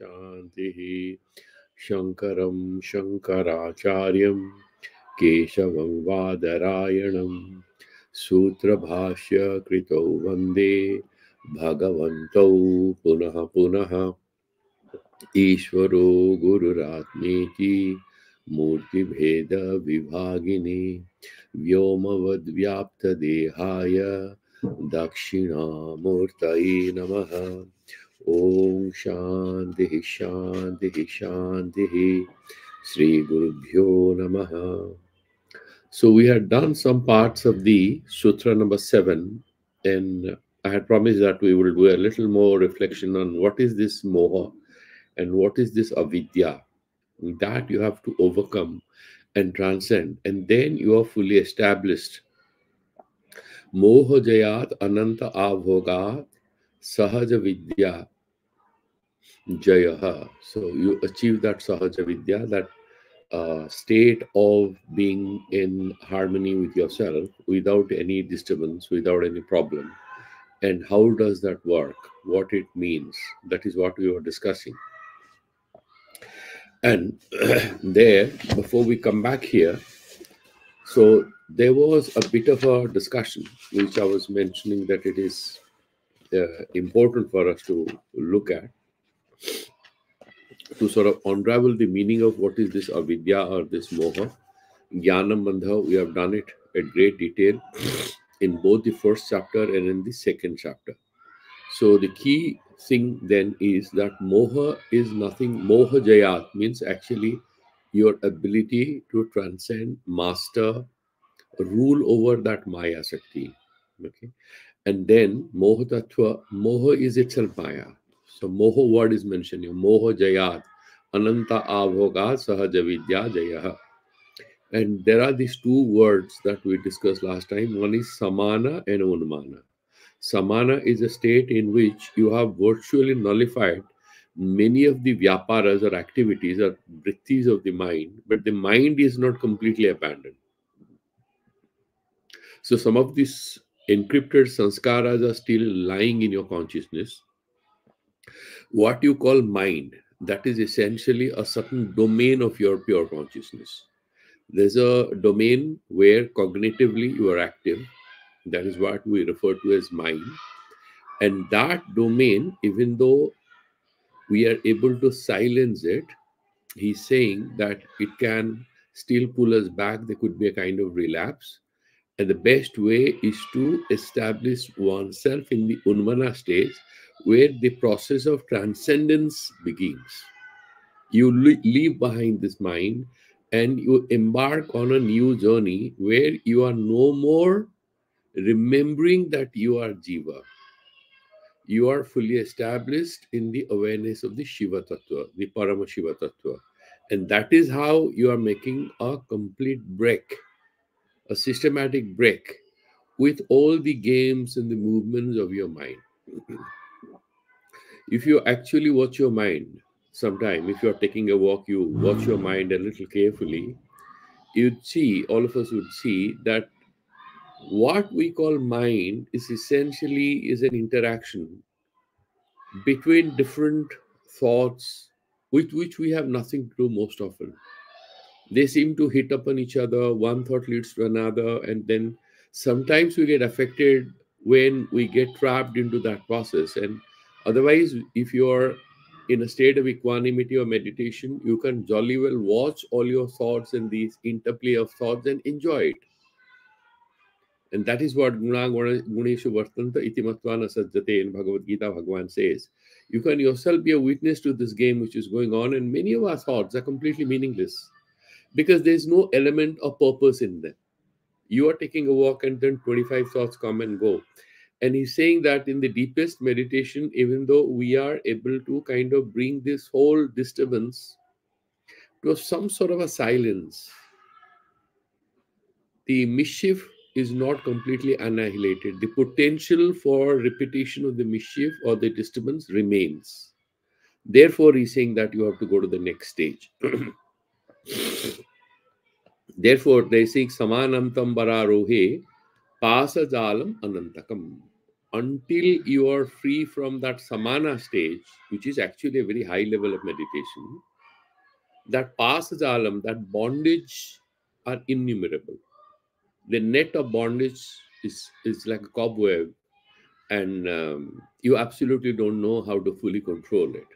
Shantihi Shankaram Shankaracharyam Keshavam Vadarayanam Sutra Bhashya Krito Vande Bhagavantau Punaha Punaha Ishvaro Gururatmeti Murti Bheda Vibhagini Vyomavad Vyapta Dehaya Dakshina Murtai Namaha Om Shanti Shanti Shanti Sri Gurubhyo Namaha. So we had done some parts of the Sutra number 7, and I had promised that we will do a little more reflection on what is this moha and what is this avidya that you have to overcome and transcend, and then you are fully established. Moha jayat ananta avhogat sahaja vidya jayaha. So you achieve that sahaja vidya, that state of being in harmony with yourself without any disturbance, without any problem. And how does that work? What it means? That is what we were discussing. And there, before we come back here, so there was a bit of a discussion, which I was mentioning that it is important for us to look at, to sort of unravel the meaning of what is this avidya or this moha. Jnanam Bandha, we have done it at great detail in both the first chapter and in the second chapter. So the key thing then is that moha is nothing. Moha jayat means actually your ability to transcend, master, rule over that maya sakti. Okay. And then moha tattva, moha is itself maya. So moha word is mentioned here. Moha jayat, ananta avhoga sahaja vidya jayaha. And there are these two words that we discussed last time. One is samana and unmana. Samana is a state in which you have virtually nullified many of the vyaparas or activities or vrittis of the mind, but the mind is not completely abandoned. So some of these encrypted sanskaras are still lying in your consciousness. What you call mind, that is essentially a certain domain of your pure consciousness. There's a domain where cognitively you are active. That is what we refer to as mind. And that domain, even though we are able to silence it, he's saying that it can still pull us back. There could be a kind of relapse. And the best way is to establish oneself in the Unmana stage, where the process of transcendence begins. You leave behind this mind and you embark on a new journey where you are no more remembering that you are Jiva. You are fully established in the awareness of the Shiva Tattva, the Parama Shiva Tattva. And that is how you are making a complete break, a systematic break with all the games and the movements of your mind. If you actually watch your mind sometime, if you're taking a walk, you watch your mind a little carefully, you'd see, all of us would see that what we call mind is essentially is an interaction between different thoughts with which we have nothing to do most often. They seem to hit upon each other, one thought leads to another, and then sometimes we get affected when we get trapped into that process. And otherwise, if you're in a state of equanimity or meditation, you can jolly well watch all your thoughts and these interplay of thoughts and enjoy it. And that is what Guneshu Vartanta Itimatvana Sajjate in Bhagavad Gita Bhagavan says. You can yourself be a witness to this game which is going on, and many of our thoughts are completely meaningless because there's no element of purpose in them. You are taking a walk and then 25 thoughts come and go. And he's saying that in the deepest meditation, even though we are able to kind of bring this whole disturbance to some sort of a silence, the mischief is not completely annihilated. The potential for repetition of the mischief or the disturbance remains. Therefore, he's saying that you have to go to the next stage. Therefore, they say samanantam bararohe pasajalam anantakam. until you are free from that samana stage, which is actually a very high level of meditation, that passes alam, that bondage are innumerable. The net of bondage is like a cobweb, and you absolutely don't know how to fully control it.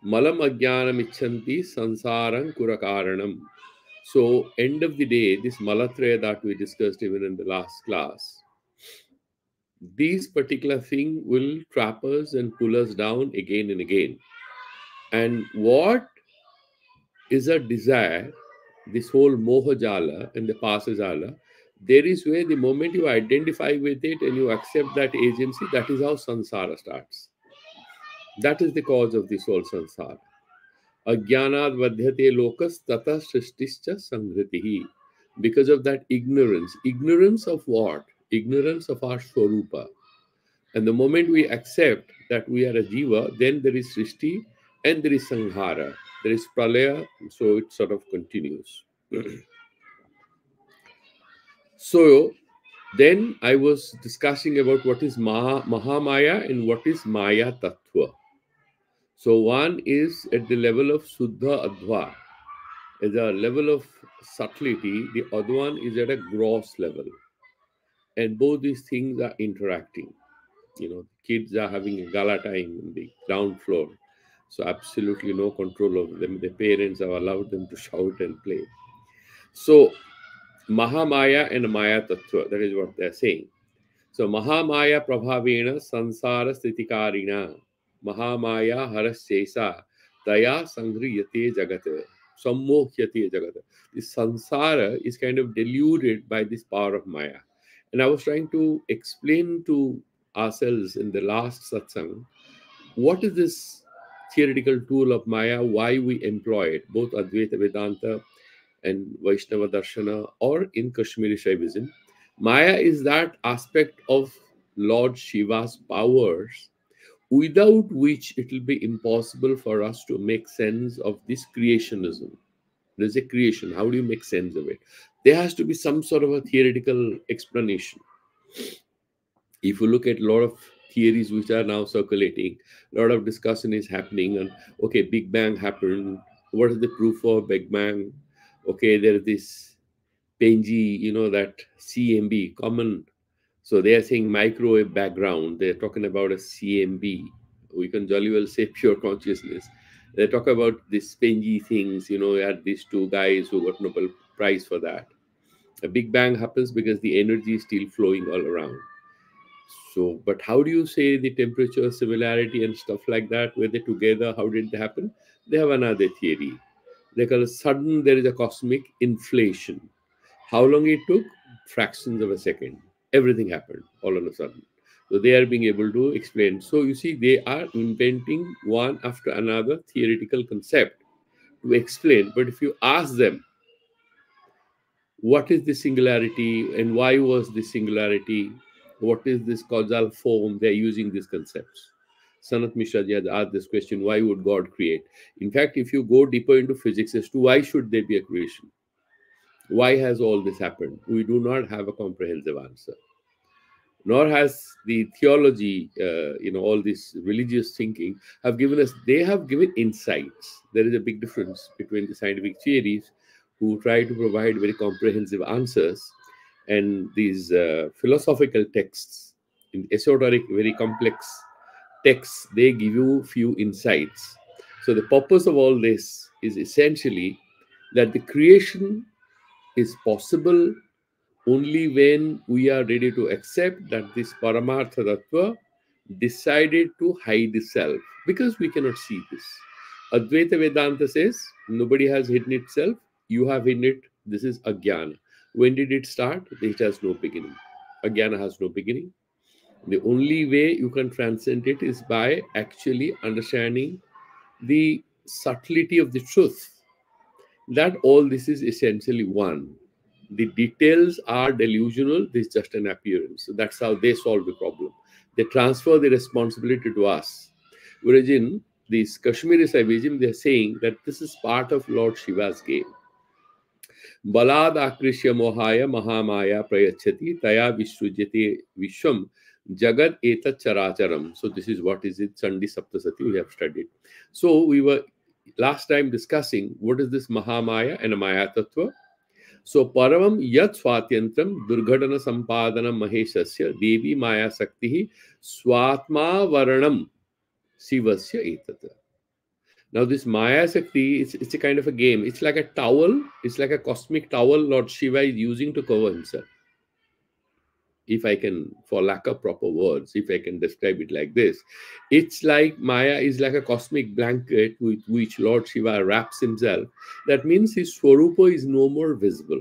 Malam ajnanam ichanti sansaram kurakaranam. So, end of the day, this malatraya that we discussed even in the last class, these particular thing will trap us and pull us down again and again. And what is a desire, this whole moha jala and the pasa jala, there is where the moment you identify with it and you accept that agency, that is how sansara starts. That is the cause of this whole sansara. Ajnanad vadhyate lokas tata srishtischa sangritihi. Because of that ignorance. Ignorance of what? Ignorance of our swarupa. And the moment we accept that we are a jiva, then there is srishti and there is sanghara. There is pralaya, so it sort of continues. So then I was discussing about what is Mahamaya and what is Maya Tattva. So one is at the level of Suddha Adva, at the level of subtlety, the other one is at a gross level. And both these things are interacting. Kids are having a gala time in the ground floor. So absolutely no control over them. The parents have allowed them to shout and play. So Mahamaya and Maya Tattva, that is what they're saying. So Mahamaya Prabhavena Sansara Stitikarina Mahamaya Harasyesa Daya Sangriyate Jagata Sammohyate Jagata. The Sansara is kind of deluded by this power of Maya. And I was trying to explain to ourselves in the last satsang what is this theoretical tool of Maya, why we employ it, both Advaita Vedanta and Vaishnava Darshana or in Kashmiri Saivism. Maya is that aspect of Lord Shiva's powers without which it will be impossible for us to make sense of this creationism. There's a creation. How do you make sense of it? There has to be some sort of a theoretical explanation. If you look at a lot of theories which are now circulating, a lot of discussion is happening on, okay, Big Bang happened. What is the proof of Big Bang? Okay, there is this Penji, that CMB, common. So they are saying microwave background. They're talking about a CMB. We can jolly well say pure consciousness. They talk about these Penji things, had these two guys who got Nobel Prize for that. A Big Bang happens because the energy is still flowing all around. So, but how do you say the temperature similarity and stuff like that? Were they together? How did they happen? They have another theory. They call it sudden, there is a cosmic inflation. How long it took? Fractions of a second. Everything happened all of a sudden. So they are being able to explain. So you see, they are inventing one after another theoretical concept to explain. But if you ask them, what is the singularity and why was the singularity? What is this causal form? They're using these concepts. Sanat Mishra ji has asked this question, why would God create? In fact, if you go deeper into physics as to why should there be a creation? Why has all this happened? We do not have a comprehensive answer. Nor has the theology, all this religious thinking have given us, they have given insights. There is a big difference between the scientific theories who try to provide very comprehensive answers and these philosophical texts, in esoteric, very complex texts, they give you few insights. So the purpose of all this is essentially that the creation is possible only when we are ready to accept that this Paramartha Tattva decided to hide itself, because we cannot see this. Advaita Vedanta says nobody has hidden itself, you have hidden it. This is Ajnana. When did it start? It has no beginning. Ajnana has no beginning. The only way you can transcend it is by actually understanding the subtlety of the truth, that all this is essentially one. The details are delusional, this is just an appearance. So that's how they solve the problem. They transfer the responsibility to us. Whereas in this Kashmiri Saivism, they're saying that this is part of Lord Shiva's game. Balad akrishya mohaya mahamaya prayachati taya vishrujyate vishwam Jagat etat characharam. So this is what is it? Chandi Saptasati we have studied. So we were last time discussing what is this Mahamaya and a Maya Tattva. So Paravam Yat Swatyantram Durghadana Sampadana Maheshasya Devi Maya Sakti Swatma Varanam Sivasya Etata. Now this Maya Sakti, it's a kind of a game. It's like a towel. It's like a cosmic towel Lord Shiva is using to cover himself. If I can, for lack of proper words, if I can describe it like this, it's like Maya is like a cosmic blanket with which Lord Shiva wraps himself. That means his Swarupa is no more visible.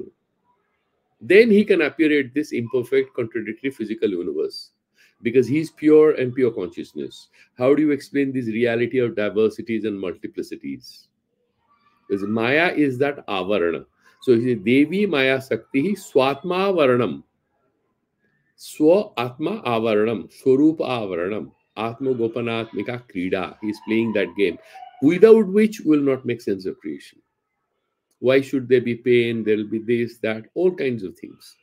Then he can appear at this imperfect, contradictory physical universe because he's pure and pure consciousness. How do you explain this reality of diversities and multiplicities? Because Maya is that avarana. So he says, Devi Maya Sakti Swatma Varanam. Swa Atma Avaranam, Swarupa Avaranam, Atma Gopanatmika Krida. He's playing that game, without which will not make sense of creation. Why should there be pain? There will be this, that, all kinds of things.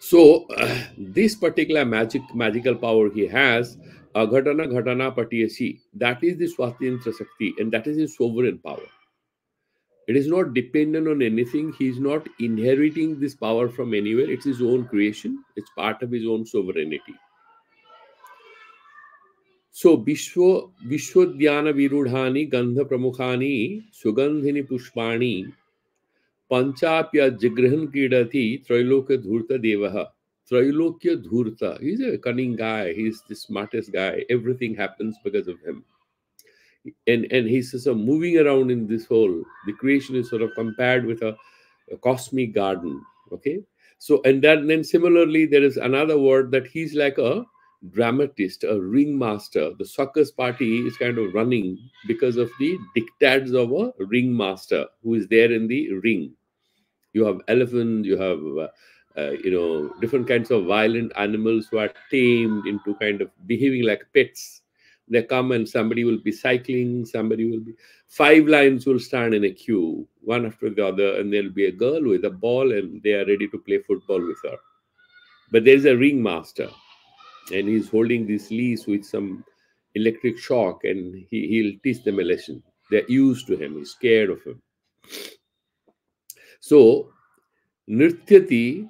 So, this particular magical power he has, Aghatana Ghatana Patiyasi, that is the Swatantra Sakti, and that is his sovereign power. It is not dependent on anything. He is not inheriting this power from anywhere. It's his own creation. It's part of his own sovereignty. So Vishwadhyana Virudhani Gandha Pramukhani Sugandhini Pushpani Panchapya Jigrihan Kidati Trailokya Dhurta Devaha. Trailokya Dhurta. He's a cunning guy. He's the smartest guy. Everything happens because of him. And he's sort of moving around in this whole, the creation is sort of compared with a cosmic garden. Okay. So, and then similarly, there is another word that he's like a dramatist, a ringmaster. The circus party is kind of running because of the diktats of a ringmaster who is there in the ring. You have elephants, you have different kinds of violent animals who are tamed into kind of behaving like pets. They come and somebody will be cycling, somebody will be, five lions will stand in a queue, one after the other, and there'll be a girl with a ball and they are ready to play football with her. But there's a ringmaster and he's holding this leash with some electric shock, and he'll teach them a lesson. They're used to him, he's scared of him. So Nrityati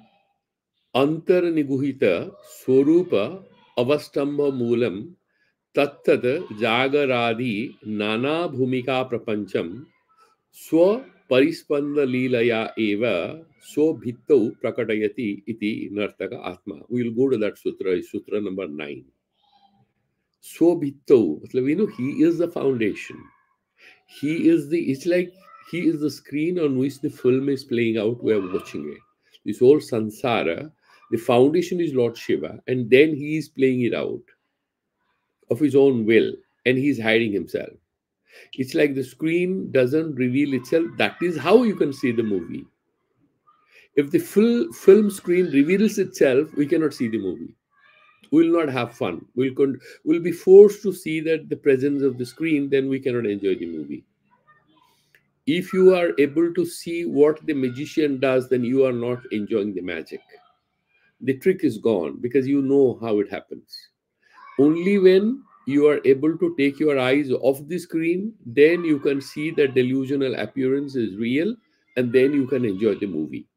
Antarniguhita Swarupa Avastamba Moolam Tattat Jagaradi Nana Bhumika Prapancham Swa Parispanda Leelaya Eva So Bhittau Prakatayati Iti Nartaka Atma. We will go to that sutra, sutra number 9. So Bhittau, he is the foundation. He is the, it's like he is the screen on which the film is playing out. We are watching it. This whole samsara, the foundation is Lord Shiva, and then he is playing it out of his own will, and he's hiding himself. It's like the screen doesn't reveal itself. That is how you can see the movie. If the full film screen reveals itself, we cannot see the movie. We'll not have fun. We'll be forced to see that the presence of the screen, then we cannot enjoy the movie. If you are able to see what the magician does, then you are not enjoying the magic. The trick is gone because you know how it happens. Only when you are able to take your eyes off the screen, then you can see that delusional appearance is real, and then you can enjoy the movie.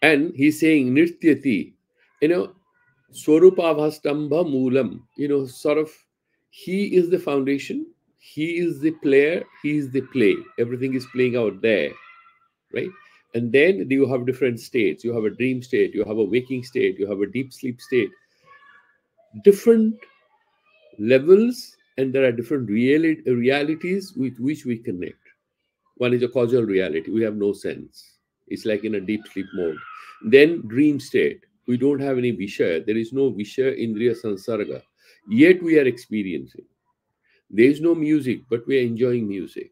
And he's saying Nrityati, Swarupavastambha Moolam, sort of, he is the foundation, he is the player, he is the play. Everything is playing out there, right? And then you have different states. You have a dream state, you have a waking state, you have a deep sleep state. Different levels, and there are different realities with which we connect. One is a causal reality. We have no sense. It's like in a deep sleep mode. Then dream state. We don't have any Vishaya. There is no Vishaya Indriya Sansarga. Yet we are experiencing. There is no music, but we are enjoying music.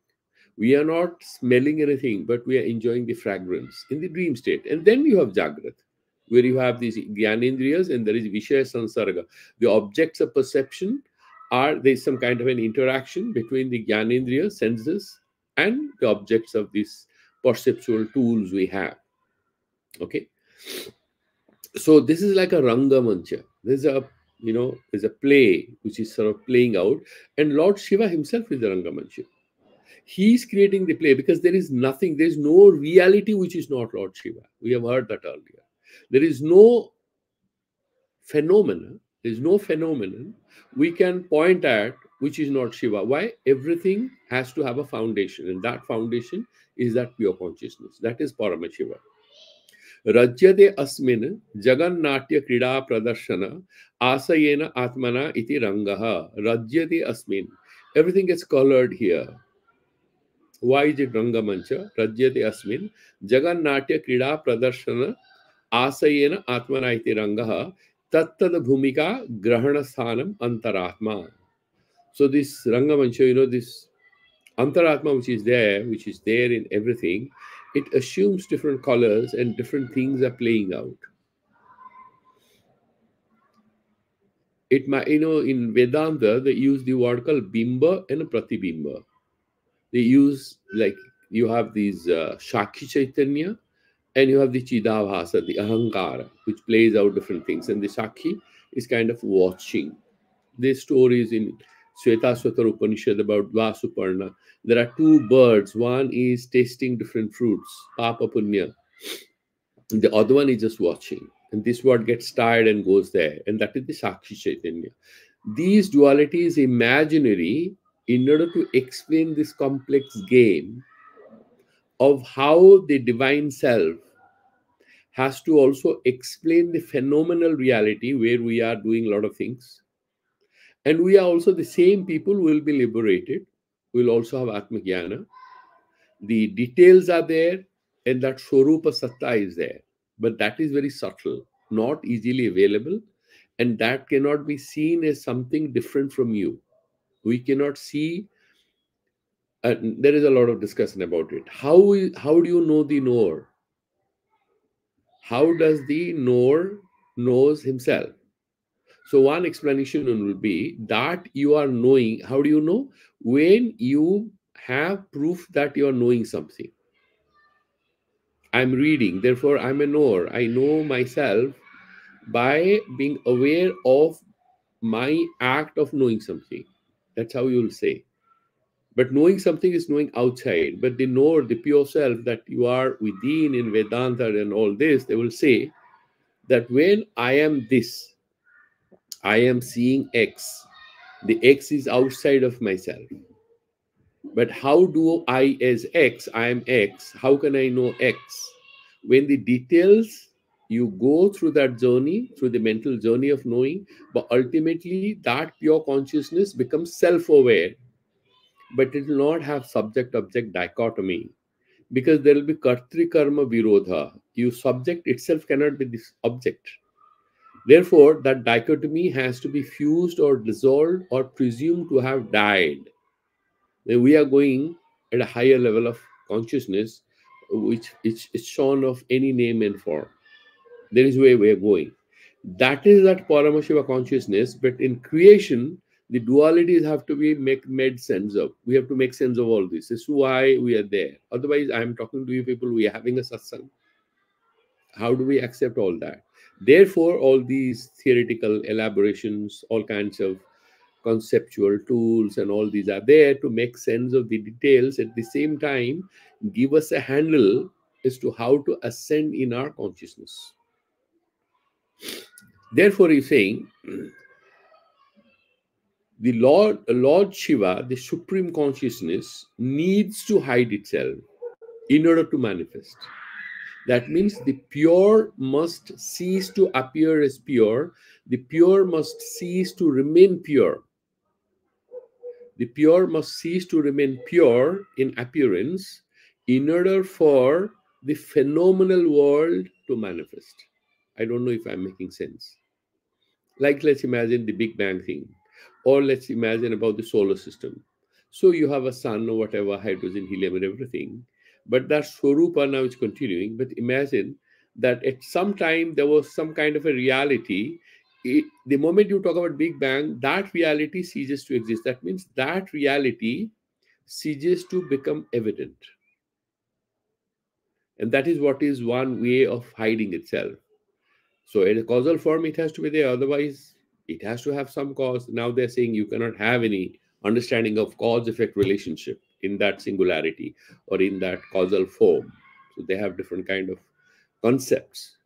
We are not smelling anything, but we are enjoying the fragrance in the dream state. And then you have Jagrat, where you have these Gyanendriyas and there is Vishaya Sansarga. The objects of perception there's some kind of an interaction between the Gyanendriya senses and the objects of these perceptual tools we have. Okay. So this is like a Rangamancha. There's a, there's a play which is sort of playing out, and Lord Shiva himself is the Rangamancha. He's creating the play because there is nothing, there is no reality which is not Lord Shiva. We have heard that earlier. There is no phenomena, there is no phenomenon we can point at which is not Shiva. Why? Everything has to have a foundation, and that foundation is that pure consciousness. That is Paramashiva. रज्यते अस्मिन् जगन्नाट्य क्रीडा प्रदर्शन आशयेन आत्मना इति रंगः रज्यते अस्मिन्. Everything gets colored here. Why is it Rangamancha? Rajyate asmin Jagannatya Krida Pradarshana Asayena Atmana iti Rangaha Tattad Bhumika Grahana Sthanam Antaratma. So this Rangamancha, this Antaratma which is there in everything, it assumes different colors and different things are playing out. It might, in Vedanta, they use the word called Bimba and Pratibimba. They use, like, you have these Shakhi Chaitanya, and you have the Chidabhasa, the Ahankara, which plays out different things. And the Sakhi is kind of watching. There's stories in Svetasvatara Upanishad about Vasuparna. There are two birds. One is tasting different fruits, Papa Punya. The other one is just watching. And this bird gets tired and goes there. And that is the Sakshi Chaitanya. These dualities imaginary in order to explain this complex game of how the divine self has to also explain the phenomenal reality where we are doing a lot of things. And we are also the same people who will be liberated. We'll also have Atmagyana. The details are there, and that Swarupa Satta is there. But that is very subtle, not easily available, and that cannot be seen as something different from you. We cannot see. There is a lot of discussion about it. How do you know the knower? How does the knower knows himself? So one explanation will be that you are knowing. How do you know? When you have proof that you are knowing something. I'm reading, therefore I'm a knower. I know myself by being aware of my act of knowing something. That's how you'll say. But knowing something is knowing outside. But the knower, the pure self that you are within in Vedanta and all this, they will say that when I am this, I am seeing X. The X is outside of myself. But how do I, as X, I am X, how can I know X? When the details, you go through that journey, through the mental journey of knowing, but ultimately that pure consciousness becomes self aware. But it will not have subject object dichotomy because there will be kartri karma virodha. You subject itself cannot be this object. Therefore, that dichotomy has to be fused or dissolved or presumed to have died. Then we are going at a higher level of consciousness, which is shorn of any name and form. There is where we are going. That is that Paramashiva consciousness, but in creation, the dualities have to be made sense of. We have to make sense of all this. This is why we are there. Otherwise, I am talking to you people, we are having a satsang. How do we accept all that? Therefore, all these theoretical elaborations, all kinds of conceptual tools and all these are there to make sense of the details, at the same time give us a handle as to how to ascend in our consciousness. Therefore he's saying the Lord Shiva, the supreme consciousness, needs to hide itself in order to manifest. That means the pure must cease to appear as pure, the pure must cease to remain pure. The pure must cease to remain pure in appearance in order for the phenomenal world to manifest. I don't know if I'm making sense. Like, let's imagine the Big Bang thing, or let's imagine about the solar system. So you have a sun or whatever, hydrogen, helium, and everything. But that Swarupa now is continuing. But imagine that at some time there was some kind of a reality. The moment you talk about Big Bang, that reality ceases to exist. That means that reality ceases to become evident. And that is what is one way of hiding itself. So in a causal form, it has to be there. Otherwise, it has to have some cause. Now they're saying you cannot have any understanding of cause-effect relationship in that singularity or in that causal form. So they have different kind of concepts.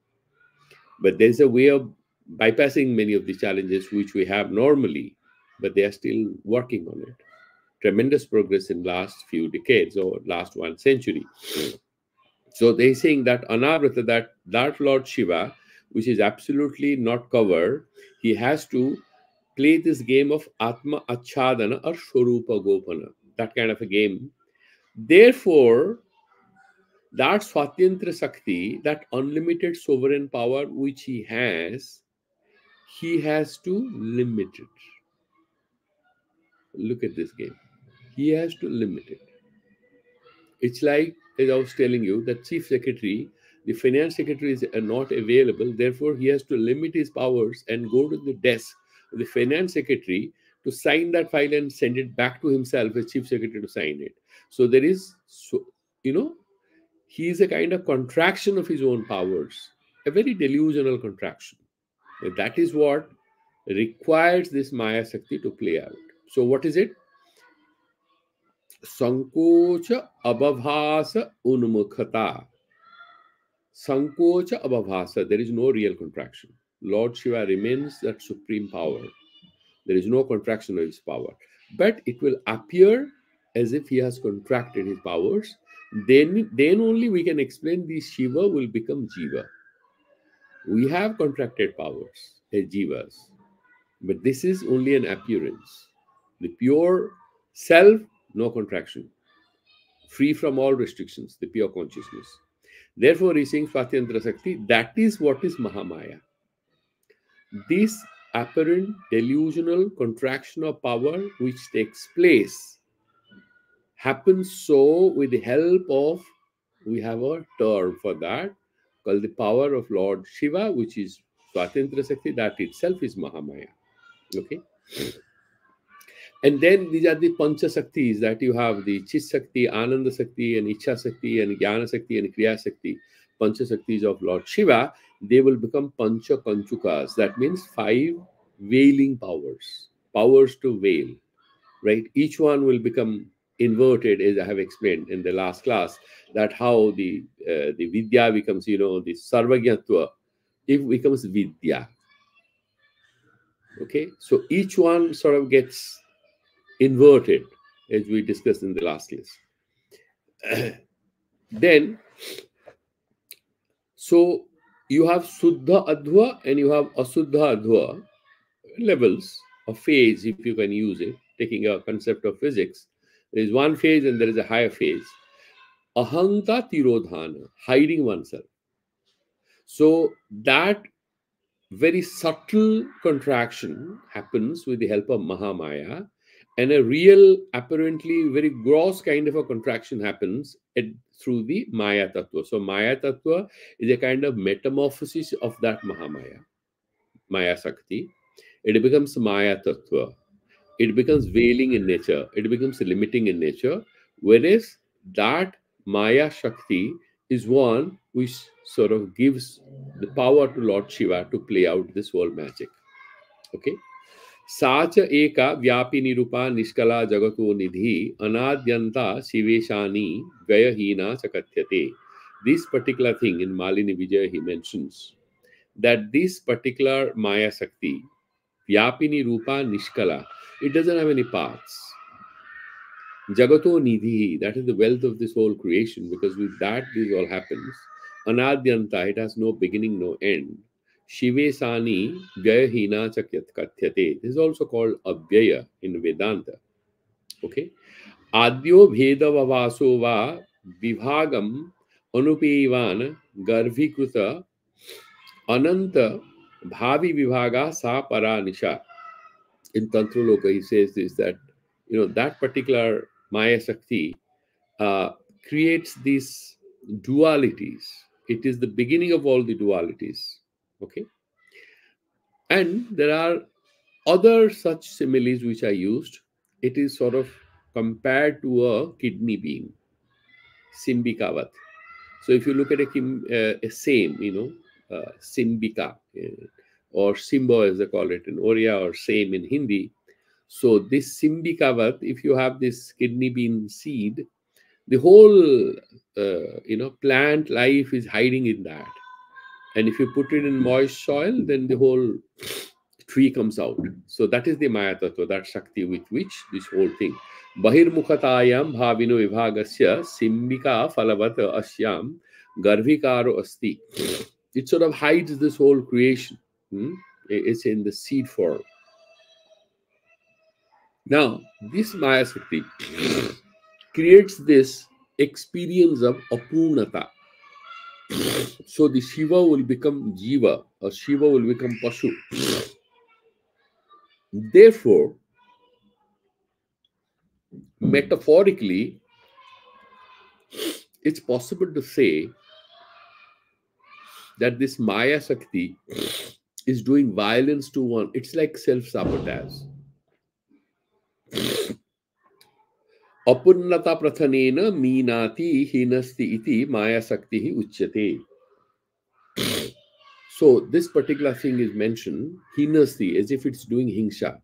But there's a way of bypassing many of the challenges which we have normally, but they are still working on it. Tremendous progress in last few decades or last 1 century. So they're saying that Anavrata, that Lord Shiva, which is absolutely not covered, he has to play this game of Atma Achadana or Swarupa Gopana, that kind of a game. Therefore, that Swatantra Sakti, that unlimited sovereign power which he has to limit it. Look at this game. He has to limit it. It's like, as I was telling you, the chief secretary, the finance secretary is not available. Therefore, he has to limit his powers and go to the desk of the finance secretary to sign that file and send it back to himself as chief secretary to sign it. So there is, you know, he is a kind of contraction of his own powers, a very delusional contraction. And that is what requires this Maya Shakti to play out. So what is it? Sankocha abhavasa unmukhata. Sankocha abhavasa. There is no real contraction. Lord Shiva remains that supreme power. There is no contraction of his power. But it will appear as if he has contracted his powers. Then only we can explain the Shiva will become Jiva. We have contracted powers as Jivas. But this is only an appearance. The pure self, no contraction, free from all restrictions, the pure consciousness. Therefore, he's saying Swatantra Sakti, that is what is Mahamaya. This apparent delusional contraction of power which takes place happens so with the help of, we have a term for that called the power of Lord Shiva, which is Swatantra Sakti, that itself is Mahamaya. Okay. And then these are the Pancha Shaktis that you have, the Chit Shakti, Ananda Shakti, and Ichha Shakti, and Jnana Shakti, and Kriya Shakti. Pancha Shaktis of Lord Shiva, they will become Pancha Kanchukas. That means 5 veiling powers, powers to veil, right? Each one will become inverted, as I have explained in the last class, that how the Vidya becomes, the Sarvajnatva, it becomes Vidya. Okay, so each one sort of gets inverted, as we discussed in the last class. Then, so you have Suddha Adhva and you have Asuddha Adhva levels of phase, if you can use it, taking a concept of physics. There is one phase and there is a higher phase. Ahanta Tirodhana, hiding oneself. So that very subtle contraction happens with the help of Mahamaya, and a real, apparently very gross kind of a contraction happens through the Maya Tattva. So Maya Tattva is a kind of metamorphosis of that Mahamaya, Maya Shakti. It becomes Maya Tattva. It becomes veiling in nature. It becomes limiting in nature. Whereas that Maya Shakti is one which sort of gives the power to Lord Shiva to play out this whole magic. Okay. Sacha eka vyapini rupa nishkala jagato nidhi anadyanta shiveshani vyayahina chakatyate. This particular thing in Malini Vijaya he mentions that this particular Maya Shakti, vyapini rupa nishkala, it doesn't have any parts. Jagato Nidhi, that is the wealth of this whole creation, because with that this all happens. Anadyanta, it has no beginning, no end. Shivesani Vyayahina Chakyat Katyate. This is also called Avyaya in Vedanta. Okay. Adyo Bheda Vavaso Va Vivhagam Anupevan Garvikruta Ananta Bhavi Vibhaga Sa Paranisha. In Tantraloka, he says this, that that particular Maya Shakti creates these dualities. It is the beginning of all the dualities. Okay. And there are other such similes which are used. It is sort of compared to a kidney being, Simbikavat. So if you look at a same, Simbika, or Simbo as they call it in Oriya, or same in Hindi. So this Simbikavat, if you have this kidney bean seed, the whole plant life is hiding in that. And if you put it in moist soil, then the whole tree comes out. So that is the Maya Tattva, that Shakti with which this whole thing. Bahirmukhatayam bhavino vibhagasya simbika phalavata asyam garvikaro asti. It sort of hides this whole creation. It's in the seed form. Now, this Maya Shakti creates this experience of apurnata. So the Shiva will become Jiva, or Shiva will become Pashu. Therefore, metaphorically, it's possible to say that this Maya Shakti is doing violence to one. It's like self-sabotage. Apurnata prathanena meenati hinasti iti Maya Shakti uchyate. So this particular thing is mentioned, hinasti, as if it's doing hingsha.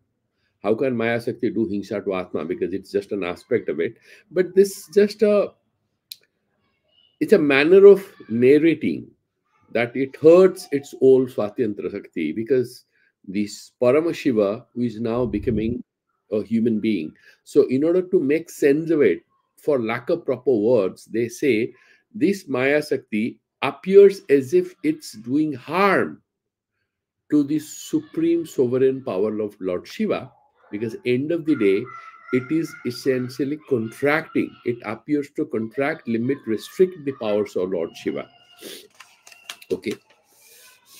How can Maya Shakti do hingsha to Atma? Because it's just an aspect of it. But this just it's a manner of narrating that it hurts its old Swatantra Shakti, because this Paramashiva, who is now becoming a human being. So in order to make sense of it, for lack of proper words, they say this Maya Shakti appears as if it's doing harm to the supreme sovereign power of Lord Shiva, because end of the day, it is essentially contracting. It appears to contract, limit, restrict the powers of Lord Shiva. Okay.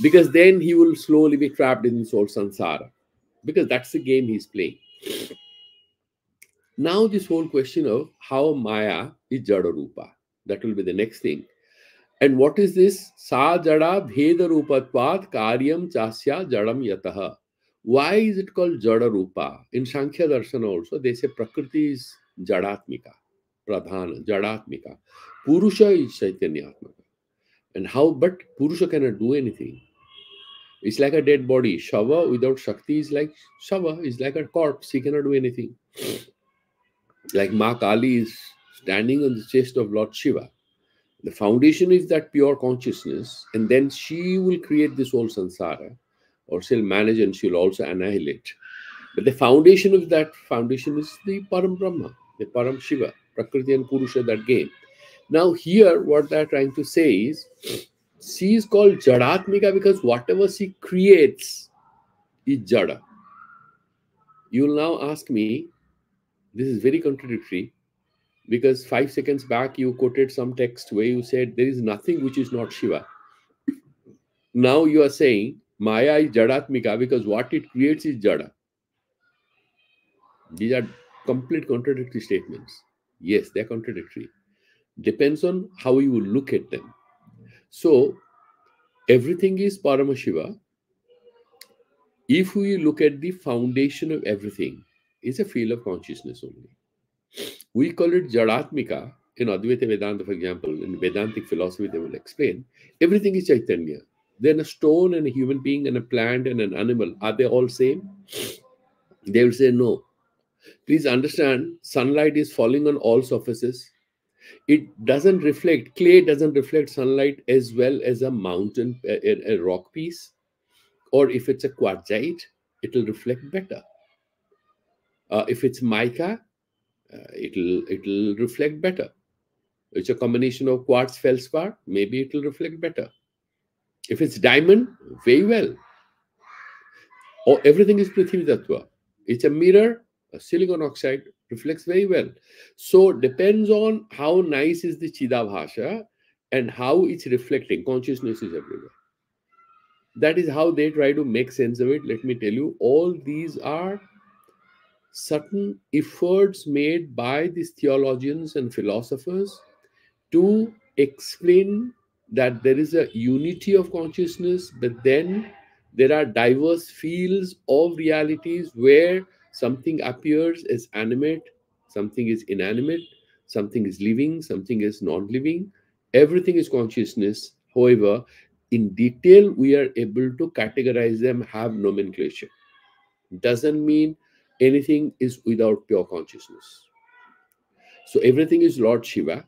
Because then he will slowly be trapped in this whole samsara. Because that's the game he's playing. Now, this whole question of how Maya is Jada Rupa, that will be the next thing. And what is this? Sa Jada Bheda Rupatvat Karyam Chasya Jadam Yataha. Why is it called Jada Rupa? In Sankhya Darsana also, they say Prakriti is Jadatmika, Pradhana, Jadatmika. Purusha is Chaitanyatmaka. And how, but Purusha cannot do anything. It's like a dead body. Shava without Shakti is like Shava, is like a corpse. He cannot do anything. Like Ma Kali is standing on the chest of Lord Shiva. The foundation is that pure consciousness, and then she will create this whole samsara, or she'll manage and she'll also annihilate. But the foundation of that foundation is the Param Brahma, the Param Shiva, Prakriti and Purusha, that game. Now, here, what they're trying to say is, she is called Jadatmika because whatever she creates is Jada. You will now ask me, this is very contradictory, because 5 seconds back you quoted some text where you said there is nothing which is not Shiva. Now you are saying Maya is Jadatmika because what it creates is Jada. These are complete contradictory statements. Yes, they're contradictory. Depends on how you will look at them. So, everything is Paramashiva. If we look at the foundation of everything, it's a field of consciousness only. We call it Jadatmika. In Advaita Vedanta, for example, in Vedantic philosophy, they will explain everything is Chaitanya. Then a stone and a human being and a plant and an animal, are they all same? They will say no. Please understand, sunlight is falling on all surfaces. It doesn't reflect, clay doesn't reflect sunlight as well as a mountain, a rock piece. Or if it's a quartzite, it will reflect better. If it's mica, it'll reflect better. It's a combination of quartz feldspar, maybe it will reflect better. If it's diamond, very well. Or everything is Prithvi Tattva. It's a mirror, a silicon oxide reflects very well. So depends on how nice is the Chidabhasha and how it's reflecting. Consciousness is everywhere. That is how they try to make sense of it. Let me tell you, all these are certain efforts made by these theologians and philosophers to explain that there is a unity of consciousness, but then there are diverse fields of realities where something appears as animate, something is inanimate, something is living, something is non living. Everything is consciousness. However, in detail, we are able to categorize them, have nomenclature. Doesn't mean anything is without pure consciousness. So everything is Lord Shiva.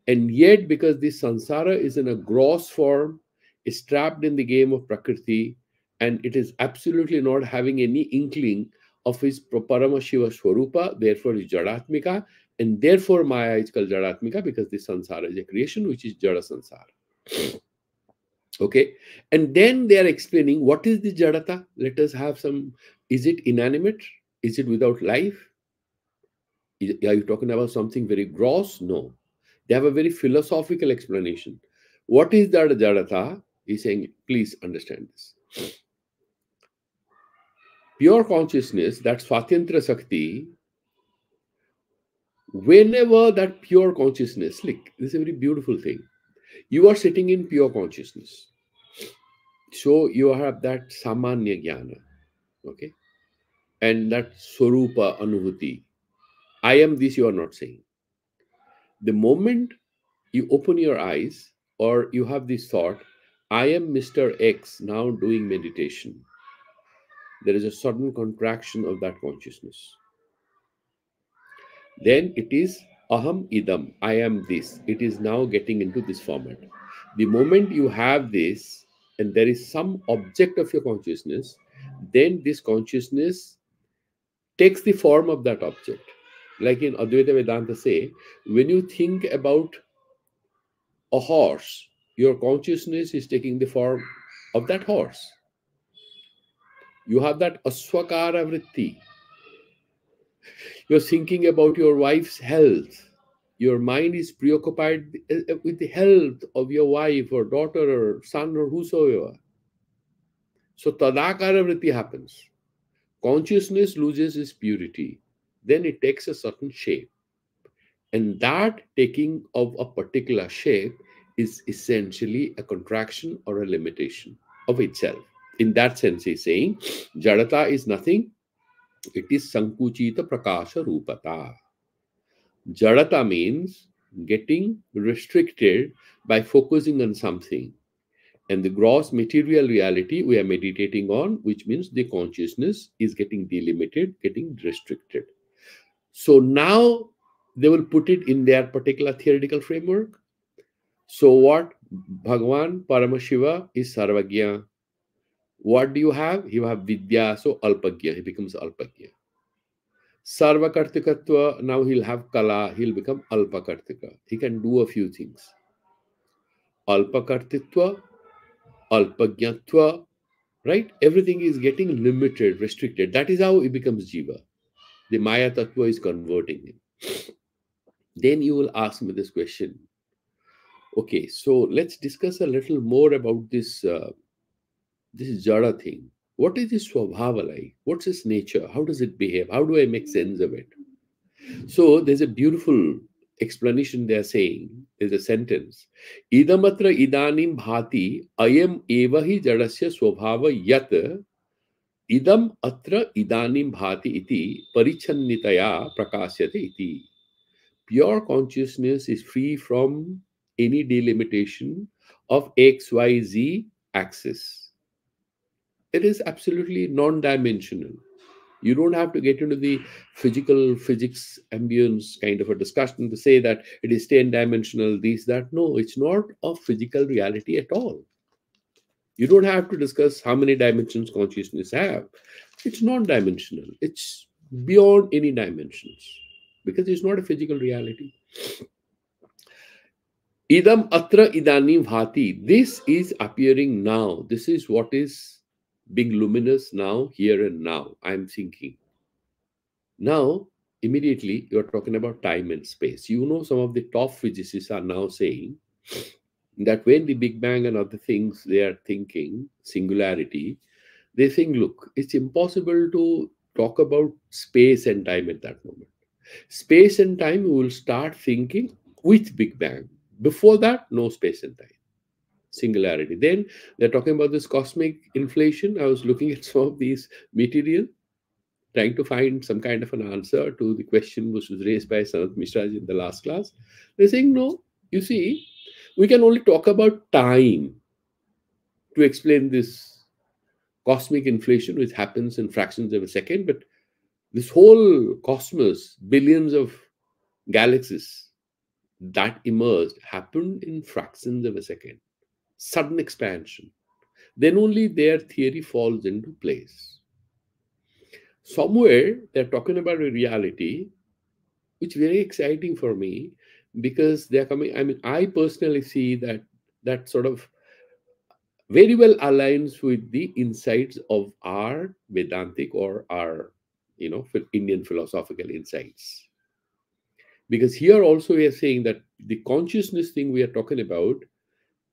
And yet, because this sansara is in a gross form, is trapped in the game of Prakriti, and it is absolutely not having any inkling of his Parama Shiva Swarupa, therefore is Jadatmika, and therefore Maya is called Jadatmika, because this sansara is a creation which is Jada sansara. Okay, and then they are explaining what is the Jadata. Let us have some. Is it inanimate? Is it without life? Are you talking about something very gross? No. They have a very philosophical explanation. What is that Jadata? He's saying, please understand this. Pure consciousness, that Swatantra Sakti, whenever that pure consciousness, look, this is a very beautiful thing. You are sitting in pure consciousness. So you have that Samanya Jnana, okay? And that Swarupa Anubhuti. I am this, you are not saying. The moment you open your eyes or you have this thought, I am Mr. X now doing meditation, there is a sudden contraction of that consciousness. Then it is aham idam, I am this. It is now getting into this format. The moment you have this and there is some object of your consciousness, then this consciousness takes the form of that object. Like in Advaita Vedanta say, when you think about a horse, your consciousness is taking the form of that horse. You have that aswakara vritti. You're thinking about your wife's health. Your mind is preoccupied with the health of your wife or daughter or son or whosoever. So tadakara vritti happens. Consciousness loses its purity. Then it takes a certain shape. And that taking of a particular shape is essentially a contraction or a limitation of itself. In that sense, he's saying Jadata is nothing, it is Sankuchita Prakasha Rupata. Jadata means getting restricted by focusing on something. And the gross material reality we are meditating on, which means the consciousness is getting delimited, getting restricted. So now they will put it in their particular theoretical framework. So what? Bhagavan Paramashiva is Sarvagya. What do you have? You have Vidya, so Alpagya. He becomes Alpagya. Sarvakartikatva, now he'll have Kala, he'll become Alpakartika. He can do a few things. Alpakartitva, Alpagyatva, right? Everything is getting limited, restricted. That is how he becomes Jiva. The Maya Tattva is converting him. Then you will ask me this question. Okay, so let's discuss a little more about this Jada thing. What is this Swabhava like? What's its nature? How does it behave? How do I make sense of it? So there's a beautiful explanation they're saying. There's a sentence. Idamatra idanim bhati ayam evahi jadasya swabhava yat idam atra idanim bhati iti parichannitaya prakasyate iti. Pure consciousness is free from any delimitation of XYZ axis. It is absolutely non-dimensional. You don't have to get into the physical physics ambience kind of a discussion to say that it is 10-dimensional, this, that. No, it's not a physical reality at all. You don't have to discuss how many dimensions consciousness have. It's non-dimensional. It's beyond any dimensions because it's not a physical reality. Idam atra idanim bhati. This is appearing now. This is what is being luminous now, here and now. I'm thinking. Now, immediately, you're talking about time and space. You know, some of the top physicists are now saying that when the Big Bang and other things they are thinking, singularity, they think, look, it's impossible to talk about space and time at that moment. Space and time, we will start thinking with Big Bang. Before that, no space and time. Singularity. Then they're talking about this cosmic inflation. I was looking at some of these material, trying to find some kind of an answer to the question which was raised by Sanat Mishra in the last class. They're saying, no, you see, we can only talk about time. to explain this cosmic inflation which happens in fractions of a second. But this whole cosmos, billions of galaxies that emerged, happened in fractions of a second. Sudden expansion. Then only their theory falls into place. Somewhere they're talking about a reality which is very exciting for me, because they're coming. I mean, I personally see that sort of very well aligns with the insights of our Vedantic or our, Indian philosophical insights. Because here also we are saying that the consciousness thing we are talking about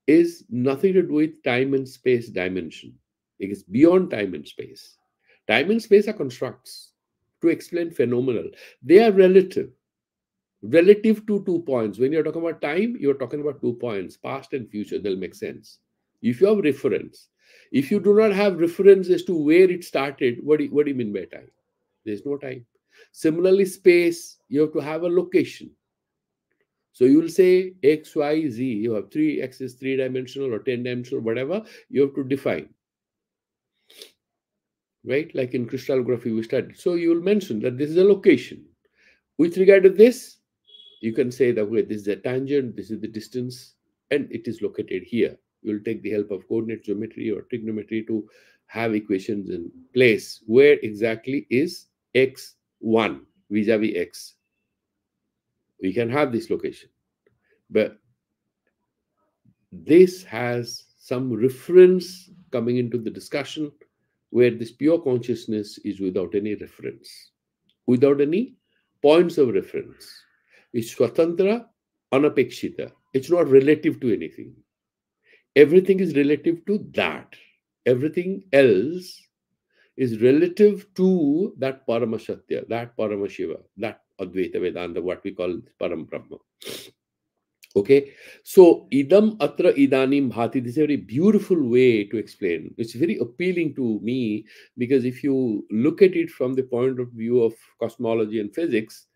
is nothing to do with time and space dimension. It is beyond time and space. Time and space are constructs to explain phenomenal. They are relative to 2 points. When you're talking about time, you're talking about 2 points, past and future. They'll make sense. If you have reference, if you do not have reference as to where it started, what do you mean by time? There's no time. Similarly, space, you have to have a location. So you will say X, Y, Z. You have three axes, three-dimensional or 10-dimensional, whatever. You have to define, right? Like in crystallography we studied. So you will mention that this is a location. With regard to this, you can say that way, this is a tangent, this is the distance, and it is located here. You'll take the help of coordinate geometry or trigonometry to have equations in place. Where exactly is x1 vis-a-vis x? We can have this location. But this has some reference coming into the discussion where this pure consciousness is without any reference, without any points of reference. It's swatantra, anapekshita. It's not relative to anything. Everything is relative to that. Everything else is relative to that Paramasatya, that Paramashiva, that Advaita Vedanta, what we call Param Brahma. Okay, so idam atra idanim bhati. This is a very beautiful way to explain. It's very appealing to me, because if you look at it from the point of view of cosmology and physics,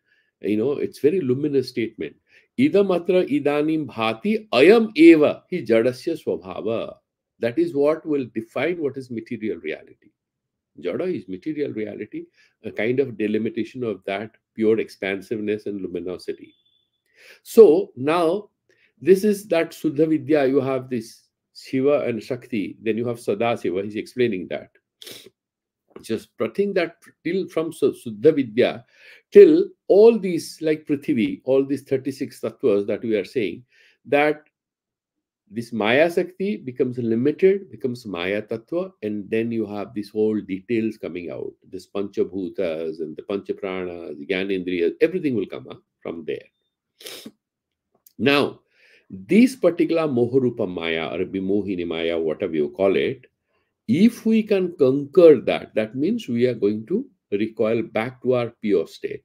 it's very luminous statement. Idam atra idanim bhati ayam eva hi jadasya swabhava. That is what will define what is material reality. Jada is material reality, a kind of delimitation of that pure expansiveness and luminosity. So now, this is that Suddha Vidya. You have this Shiva and Shakti, then you have Sadasiva. He's explaining that. Just putting that till from Suddha Vidya till all these, like Prithvi, all these 36 tattvas that we are saying, that this Maya Shakti becomes limited, becomes Maya Tattva, and then you have these whole details coming out. This Panchabhutas and the Panchapranas, the Gyanendriyas, everything will come up from there. Now, this particular Moharupa Maya or Bimohini Maya, whatever you call it, if we can conquer that, that means we are going to recoil back to our pure state.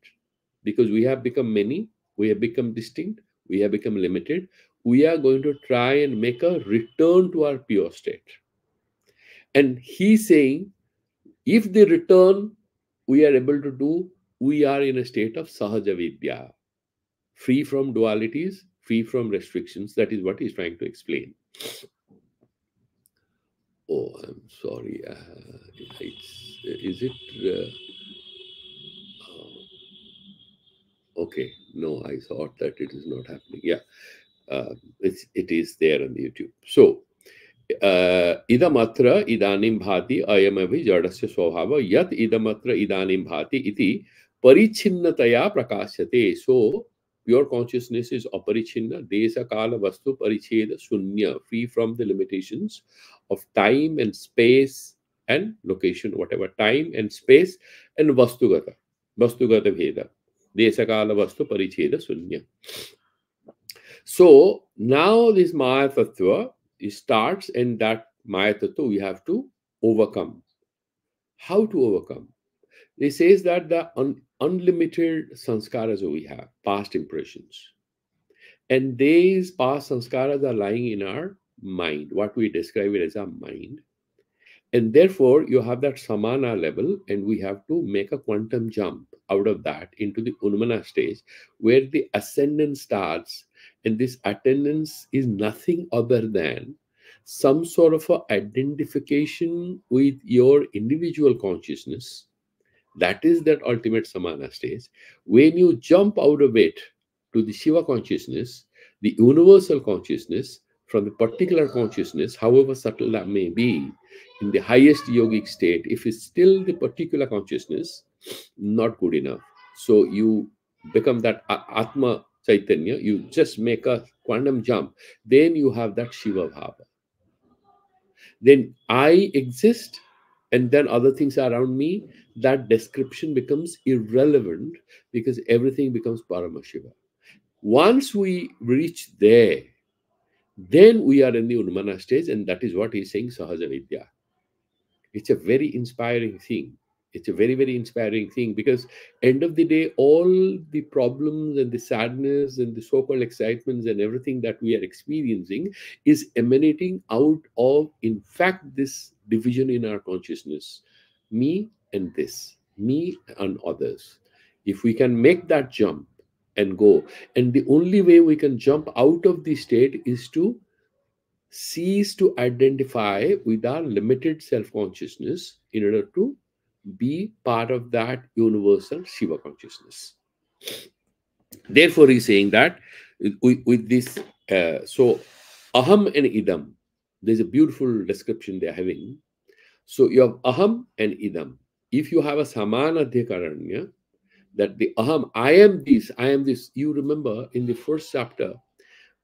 Because we have become many, we have become distinct, we have become limited. We are going to try and make a return to our pure state. And he's saying, if the return we are able to do, we are in a state of Sahaja Vidya, free from dualities, free from restrictions. That is what he's trying to explain. Oh, I'm sorry. Is it? Okay, no, I thought that it is not happening. Yeah, it is there on the YouTube. So, idamatra idanim bhati ayamavi jadasya swabhava yat idamatra idanim bhati iti parichinnataya prakasyate. So, pure consciousness is aparichinna, desa kala vastu paricheda sunya, free from the limitations of time and space and location, whatever, time and space and vastugata bheda. Desa kala vastu paricheda sunya. So now this Maya Tattva starts, and that Maya Tattva we have to overcome. How to overcome? It says that the unlimited sanskaras we have, past impressions. And these past sanskaras are lying in our mind, what we describe it as our mind. And therefore, you have that samana level, and we have to make a quantum jump out of that into the Unmana stage, where the ascendant starts. And this attendance is nothing other than some sort of a identification with your individual consciousness. That is that ultimate samana stage. When you jump out of it to the Shiva consciousness, the universal consciousness, from the particular consciousness, however subtle that may be, in the highest yogic state, if it's still the particular consciousness, not good enough. So you become that Atma Chaitanya, you just make a quantum jump, then you have that Shiva Bhava. Then I exist, and then other things are around me. That description becomes irrelevant because everything becomes Paramashiva. Once we reach there, then we are in the Unmana stage, and that is what he's saying, Sahaja Vidya. It's a very inspiring thing. It's a very, very inspiring thing, because end of the day, all the problems and the sadness and the so-called excitements and everything that we are experiencing is emanating out of, in fact, this division in our consciousness: me and this, me and others. If we can make that jump and go, and the only way we can jump out of the state is to cease to identify with our limited self-consciousness in order to be part of that universal Shiva consciousness. Therefore, he's saying that with this, so aham and idam, there's a beautiful description they're having. So you have aham and idam. If you have a samanadhyakaranya, that the aham, I am this, you remember in the first chapter,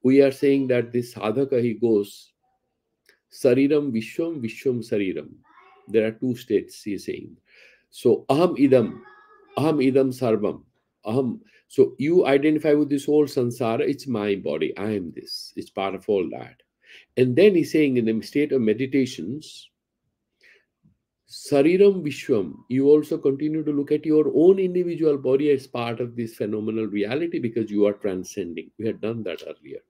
we are saying that this sadhaka, he goes, Sariram Vishwam, Vishwam Sariram. There are two states, he is saying. So Aham Idam Sarvam. Aham. So you identify with this whole sansara, it's my body, I am this, it's part of all that. And then he's saying in the state of meditations, Sariram Vishwam, you also continue to look at your own individual body as part of this phenomenal reality because you are transcending. We had done that earlier.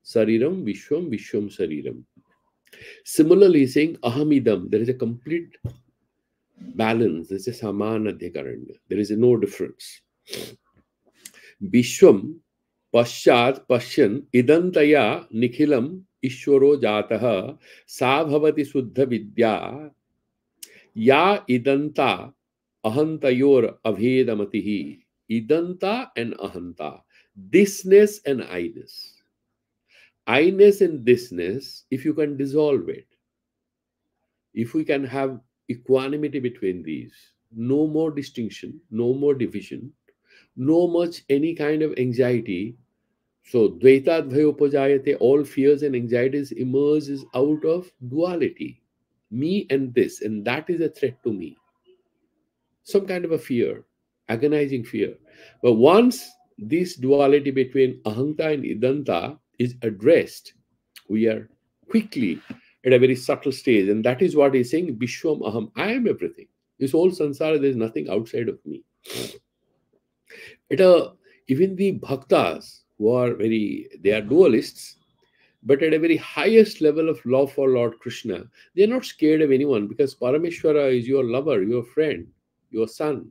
Sariram Vishwam, Vishwam Sariram. Similarly, saying ahamidam, there is a complete balance. There is a samana adhyakaranya. There is no difference. Vishwam paschat pashyan idantaya nikhilam ishwaro jataha sa bhavati suddha vidya ya idanta ahantayor abhedamatihi. Idanta and ahanta. Thisness and I-ness. I-ness and thisness, if you can dissolve it, if we can have equanimity between these, no more distinction, no more division, no much any kind of anxiety. So dvaita dvayopajayate, all fears and anxieties emerges out of duality, me and this, and that is a threat to me. Some kind of a fear, agonizing fear. But once this duality between ahanta and idanta is addressed, we are quickly at a very subtle stage, and that is what he's saying, Vishwam Aham, I am everything. This whole sansara, there is nothing outside of me. Even the bhaktas, who are they are dualists, but at a very highest level of love for Lord Krishna, they are not scared of anyone because Parameshwara is your lover, your friend, your son,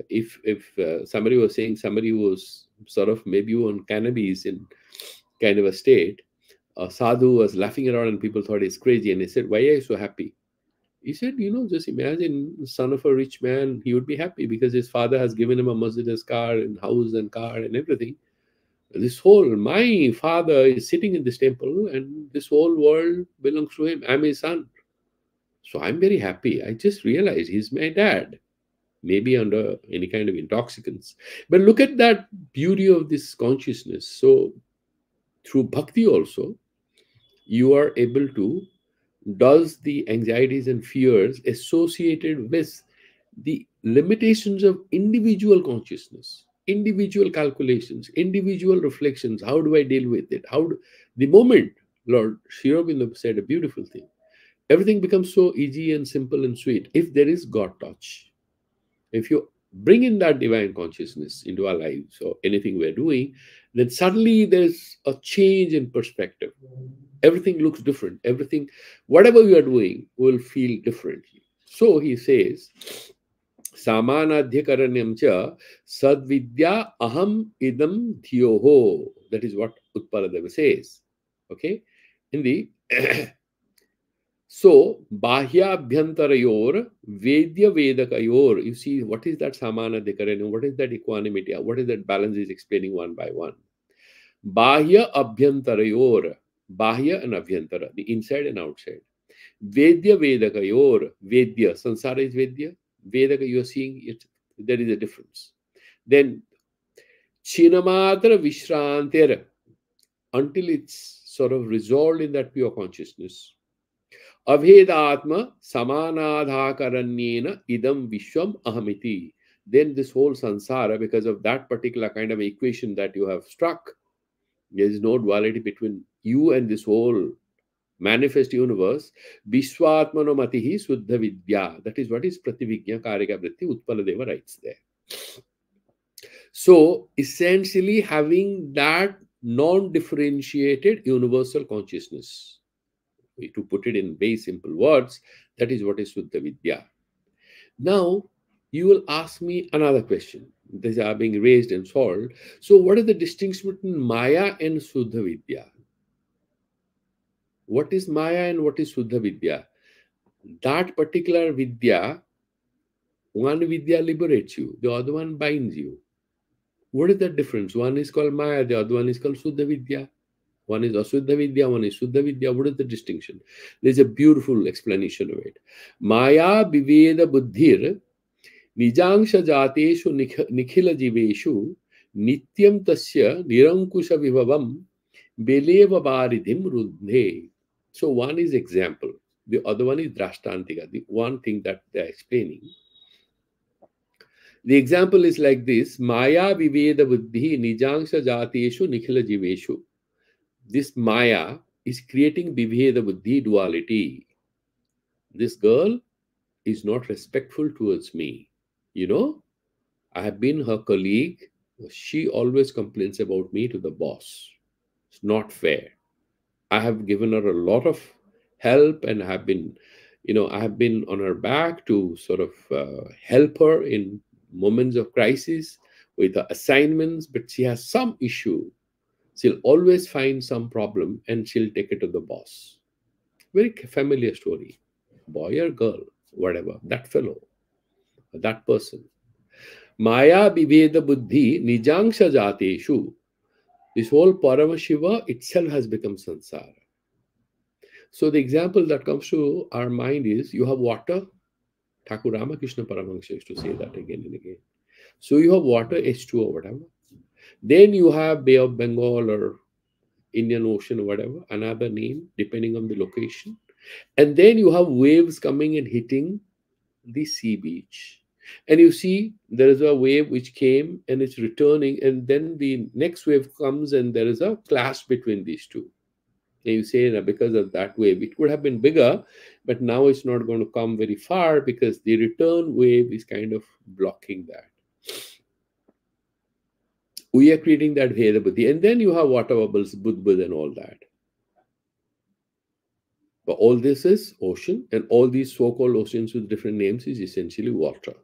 if somebody was saying, somebody who was sort of maybe on cannabis in kind of a state, a sadhu was laughing around and people thought he's crazy, and he said, why are you so happy? He said, just imagine the son of a rich man, he would be happy because his father has given him a Mercedes car and house and car and everything. My father is sitting in this temple and this whole world belongs to him. I'm his son. So I'm very happy. I just realized he's my dad, maybe under any kind of intoxicants. But look at that beauty of this consciousness. So through bhakti also, you are able to does the anxieties and fears associated with the limitations of individual consciousness, individual calculations, individual reflections. How do I deal with it? The moment Lord Sri Aurobindo said a beautiful thing, everything becomes so easy and simple and sweet if there is God touch. If you bring in that divine consciousness into our lives or anything we're doing, then suddenly there's a change in perspective. Everything looks different. Everything, whatever we are doing, will feel differently. So he says, Samanadhyakaranyam cha sadvidya aham idam dhyoho. That is what Utpaladeva says. Okay, in the so bahya abhyantarayor vedya vedakayor. You see, what is that samana dekarana? What is that equanimity? What is that balance? Is explaining one by one. Bahya abhyantarayor, bahya and abhyantara, the inside and outside. Vedya vedakayor, vedya, sansara is vedya, vedaka you are seeing it, there is a difference. Then chinamatra vishrantir, until it's sort of resolved in that pure consciousness. Abhedatma samanadhakaranyena idam vishwam ahamiti. Then this whole sansara, because of that particular kind of equation that you have struck, there is no duality between you and this whole manifest universe. Vishwatmano matihi suddha vidya. That is what is prativijna karika vritti. Utpaladeva writes there. So essentially having that non-differentiated universal consciousness, to put it in very simple words, that is what is Suddha Vidya. Now, you will ask me another question. These are being raised and solved. So, what is the distinction between Maya and Suddha Vidya? What is Maya and what is Suddha Vidya? That particular Vidya, one Vidya liberates you, the other one binds you. What is the difference? One is called Maya, the other one is called Suddha Vidya. One is Asuddha Vidya, one is Suddha Vidya. What is the distinction? There's a beautiful explanation of it. Maya Viveda Buddhir Nijangsha Jateshu Nikhila Jiveshu Nityam Tasya Nirankusha Vivavam Beleva Varidhim Rudhe. So one is example, the other one is Drashtantika, the one thing that they're explaining. The example is like this: Maya Viveda Buddhi Nijangsha Jateshu Nikhila Jiveshu. This Maya is creating Viveda Buddhi, duality. This girl is not respectful towards me. You know, I have been her colleague. She always complains about me to the boss. It's not fair. I have given her a lot of help and have been, I have been on her back to sort of help her in moments of crisis with her assignments, but she has some issue. She'll always find some problem and she'll take it to the boss. Very familiar story. Boy or girl, whatever, that fellow, that person. Maya Viveda Buddhi Nijangsha Jateshu. This whole Paramashiva itself has become sansara. So the example that comes to our mind is, you have water. Thakur Ramakrishna Paramahansa used to say that again and again. So you have water, H2O, whatever. Then you have Bay of Bengal or Indian Ocean or whatever, another name depending on the location. And then you have waves coming and hitting the sea beach. And you see there is a wave which came and it's returning, and then the next wave comes and there is a clash between these two. And you say that because of that wave, it could have been bigger, but now it's not going to come very far because the return wave is kind of blocking that. We are creating that Veda Buddhi. And then you have water bubbles, Budbud and all that. But all this is ocean, and all these so-called oceans with different names is essentially water.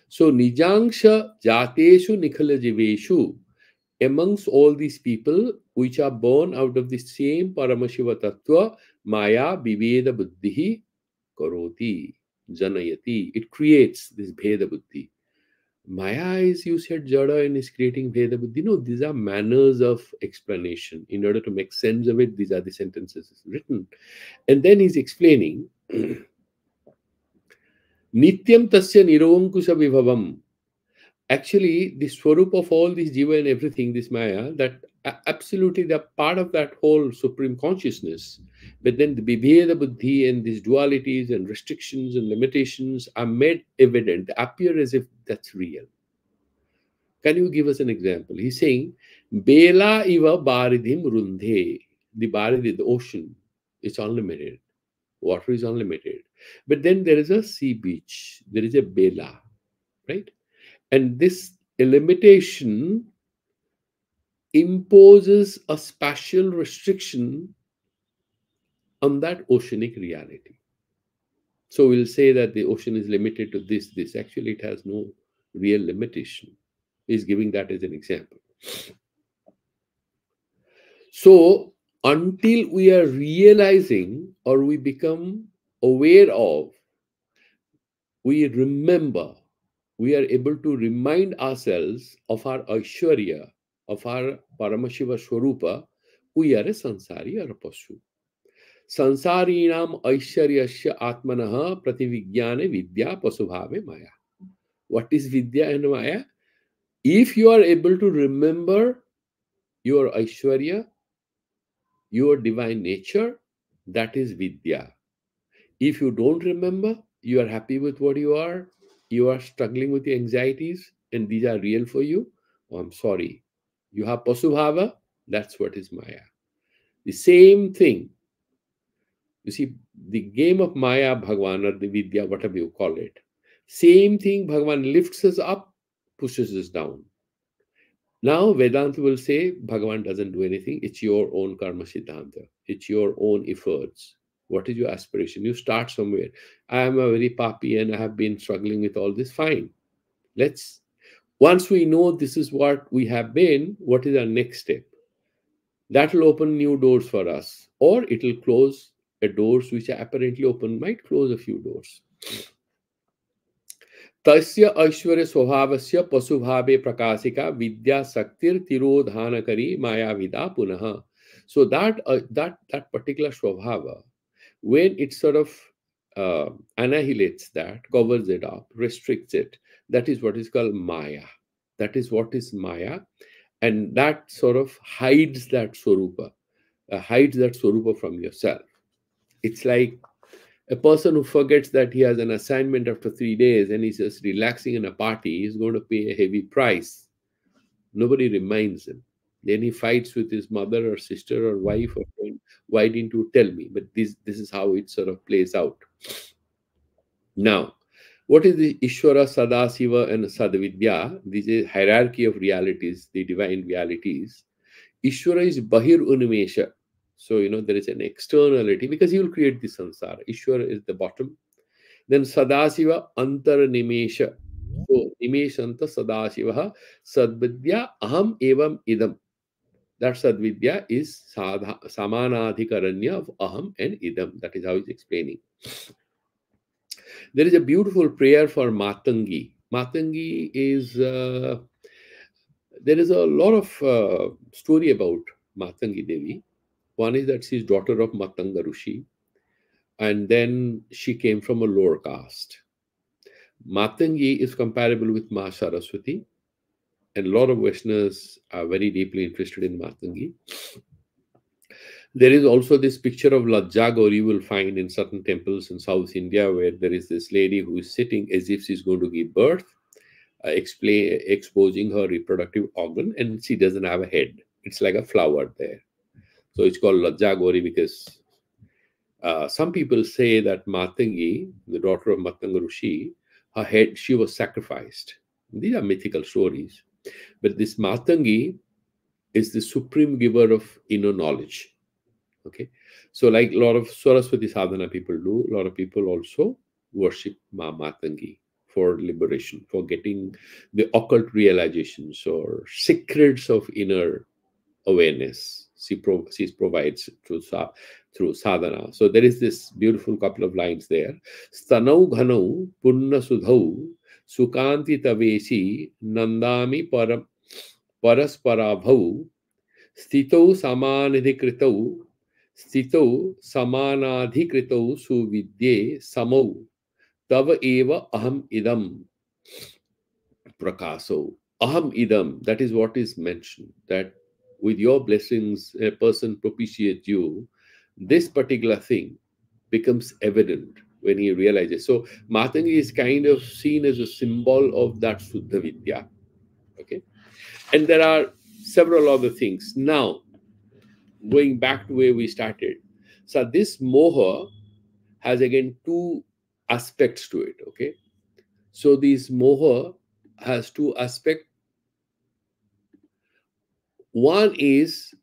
So Nijangsha Jateshu Nikhala Jiveshu, amongst all these people which are born out of the same Paramashiva Tattva, Maya Viveda Buddhi Karoti Janayati. It creates this Bheda Buddhi. Maya is, you said, Jada and is creating Veda Buddhi. No, these are manners of explanation. In order to make sense of it, these are the sentences written. And then he's explaining Nityam Tasya Nirankusha Vibhavam. Actually, the swarup of all this Jiva and everything, this Maya, that absolutely they're part of that whole supreme consciousness. But then the Vibheda Buddhi and these dualities and restrictions and limitations are made evident, appear as if that's real. Can you give us an example? He's saying, Bela iva baridhim rundhe. The baridhi, the ocean, is unlimited. Water is unlimited. But then there is a sea beach. There is a bela, right? And this limitation imposes a spatial restriction on that oceanic reality. So we'll say that the ocean is limited to this. Actually, it has no real limitation. He's giving that as an example. So until we are realizing or we become aware of, we remember, we are able to remind ourselves of our Aishwarya, of our Paramashiva Swarupa, we are a Sansari or a Pasu. Sansarinam Aishwaryasya Atmanaha Prativigyane Vidya Pasubhave Maya. What is Vidya and Maya? If you are able to remember your Aishwarya, your divine nature, that is Vidya. If you don't remember, you are happy with what you are struggling with the anxieties, and these are real for you, oh, I'm sorry. You have Pasubhava, that's what is Maya. The same thing. You see, the game of Maya, Bhagwan, or the Vidya, whatever you call it, same thing, Bhagwan lifts us up, pushes us down. Now, Vedanta will say Bhagavan doesn't do anything. It's your own karma siddhanta. It's your own efforts. What is your aspiration? You start somewhere. I am a very papi and I have been struggling with all this. Fine. Let's, once we know this is what we have been, what is our next step? That will open new doors for us, or it will close a doors which are apparently open, might close a few doors. तस्य ऐश्वर्य स्वभावस्य पशुभावे प्रकाशिका विद्या शक्तिर तिरोधानकरी मायाविदा पुनः. So that particular swabhava, when it sort of annihilates that, covers it up, restricts it, that is what is called maya. That is what is maya, and that sort of hides that swarupa, hides that swarupa from yourself. It's like a person who forgets that he has an assignment after 3 days and he's just relaxing in a party is going to pay a heavy price. Nobody reminds him. Then he fights with his mother or sister or wife or friend. Why didn't you tell me? But this is how it sort of plays out. Now, what is the Ishvara, Sadasiva, and Sadvidya? This is hierarchy of realities, the divine realities. Ishvara is Bahir Unimesha. So, there is an externality because he will create the samsara. Ishvara is the bottom. Then Sadasiva Antara Nimesha. So Nimeshanta Sadasiva Sadvidya Aham Evam Idam. That Sadvidya is Samanadhikaranya of Aham and Idam. That is how he's explaining. There is a beautiful prayer for Matangi. Matangi is, there is a lot of story about Matangi Devi. One is that she's daughter of Matanga Rishi, and then she came from a lower caste. Matangi is comparable with Ma Saraswati, and a lot of Vaishnavas are very deeply interested in Matangi. There is also this picture of Lajjagori you will find in certain temples in South India, where there is this lady who is sitting as if she's going to give birth, exposing her reproductive organ, and she doesn't have a head. It's like a flower there. So it's called Lajjagori because some people say that Matangi, the daughter of Matanga Rishi, her head, she was sacrificed. These are mythical stories. But this Matangi is the supreme giver of inner knowledge. Okay. So, like a lot of Saraswati sadhana people do, a lot of people also worship Matangi for liberation, for getting the occult realizations or secrets of inner awareness. She provides through sadhana. So there is this beautiful couple of lines there. Stanau ghanau punna sudhau sukanti taveshi nandami parasparabhau stito samanidhikritau stito samanadhikritau suvidye samau tava eva aham idam prakaso. Aham idam, that is what is mentioned, that with your blessings, a person propitiates you, this particular thing becomes evident when he realizes. So, Matangi is kind of seen as a symbol of that Suddha Vidya. Okay. And there are several other things. Now, going back to where we started. So, this moha has again two aspects to it. Okay. So, this moha has two aspects. One is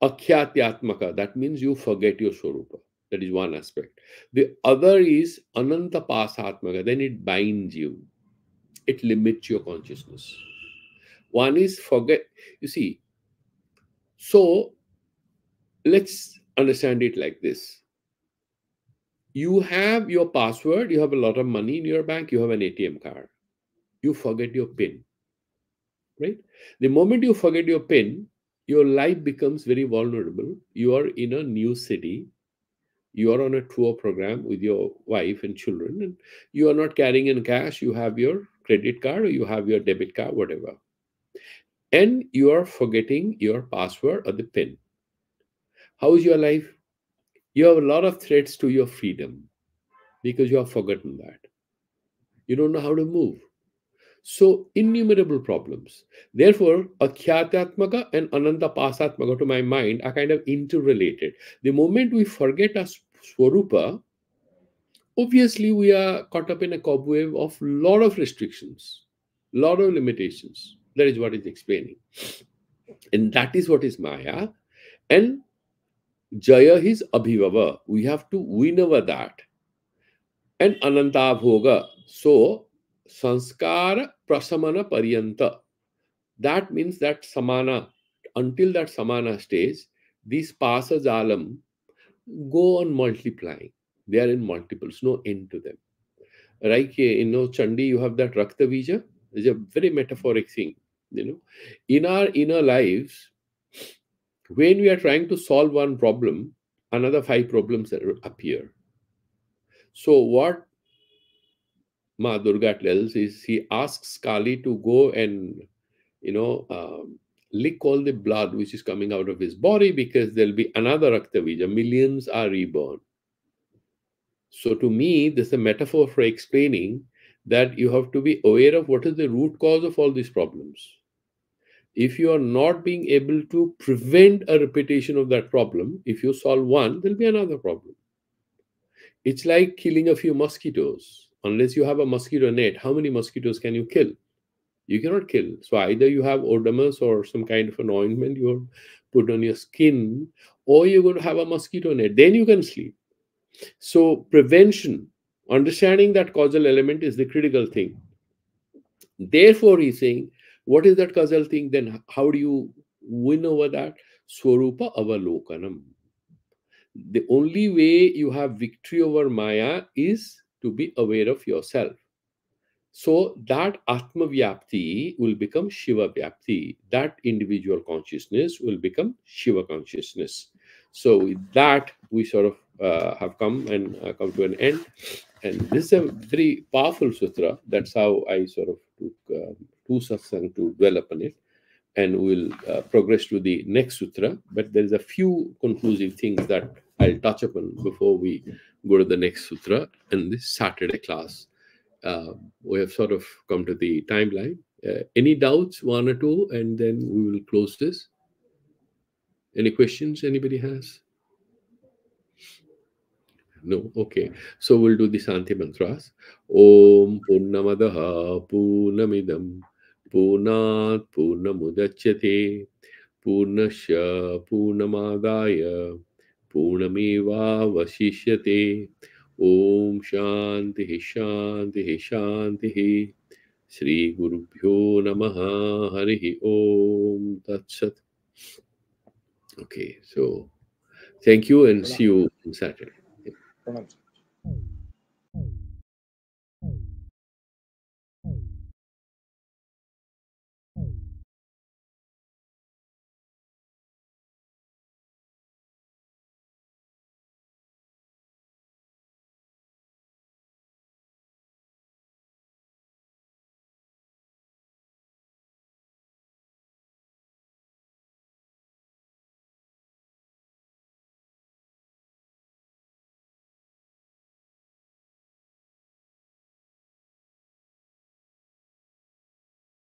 Akhyatyaatmaka, that means you forget your Swarupa. That is one aspect. The other is Ananta Pasatmaka, then it binds you, it limits your consciousness. One is forget. You see, so Let's understand it like this. You have your password, you have a lot of money in your bank, you have an ATM card. You forget your PIN, right? The moment you forget your PIN, your life becomes very vulnerable. You are in a new city, you are on a tour program with your wife and children, and you are not carrying in cash, you have your credit card or you have your debit card, whatever, and you are forgetting your password or the PIN. How is your life? You have a lot of threats to your freedom because you have forgotten that. You don't know how to move. So, innumerable problems. Therefore, Akhyatmatmaka and Anantapasatmaka, to my mind, are kind of interrelated. The moment we forget our Swarupa, obviously we are caught up in a cobweb of lot of restrictions, lot of limitations. That is what is explaining. And that is what is Maya. And Jaya is Abhivava. We have to win over that. And Anantabhoga. So, Sanskara Prasamana Paryanta. That means that Samana, until that Samana stage, these pasas alam go on multiplying. They are in multiples, no end to them. Right? Chandi, you have that Rakta Bija. It's a very metaphoric thing. In our inner lives, when we are trying to solve one problem, another five problems appear. So, what Ma Durga tells is he asks Kali to go and you know, lick all the blood which is coming out of his body because there'll be another Raktavija. Millions are reborn. So, to me, this is a metaphor for explaining that you have to be aware of what is the root cause of all these problems. If you are not being able to prevent a repetition of that problem, if you solve one, there'll be another problem. It's like killing a few mosquitoes. Unless you have a mosquito net, how many mosquitoes can you kill? You cannot kill. So either you have odomus or some kind of an ointment you put on your skin, or you're going to have a mosquito net. Then you can sleep. So prevention, understanding that causal element is the critical thing. Therefore, he's saying, what is that causal thing? Then how do you win over that? Swarupa avalokanam. The only way you have victory over Maya is to be aware of yourself. So that Atma Vyapti will become Shiva Vyapti. That individual consciousness will become Shiva consciousness. So with that, we sort of have come to an end. And this is a very powerful sutra. That's how I sort of took two satsang to dwell upon it. And we'll progress to the next sutra. But there is a few conclusive things that I'll touch upon before we go to the next sutra in this Saturday class. We have sort of come to the timeline. Any doubts, one or two, and then we will close this. Any questions anybody has? No? Okay. So we'll do the Santi mantras. Om Purnamadaha Purnamidam Purnat Purnamudachyate Purnasya Purnamadaya Purnameva Vasishyate Om Shanti Shanti Shanti Shri Gurubhyo Namaha Harihi Om Tat Sat. Okay, so thank you and see you on Saturday. Pranam.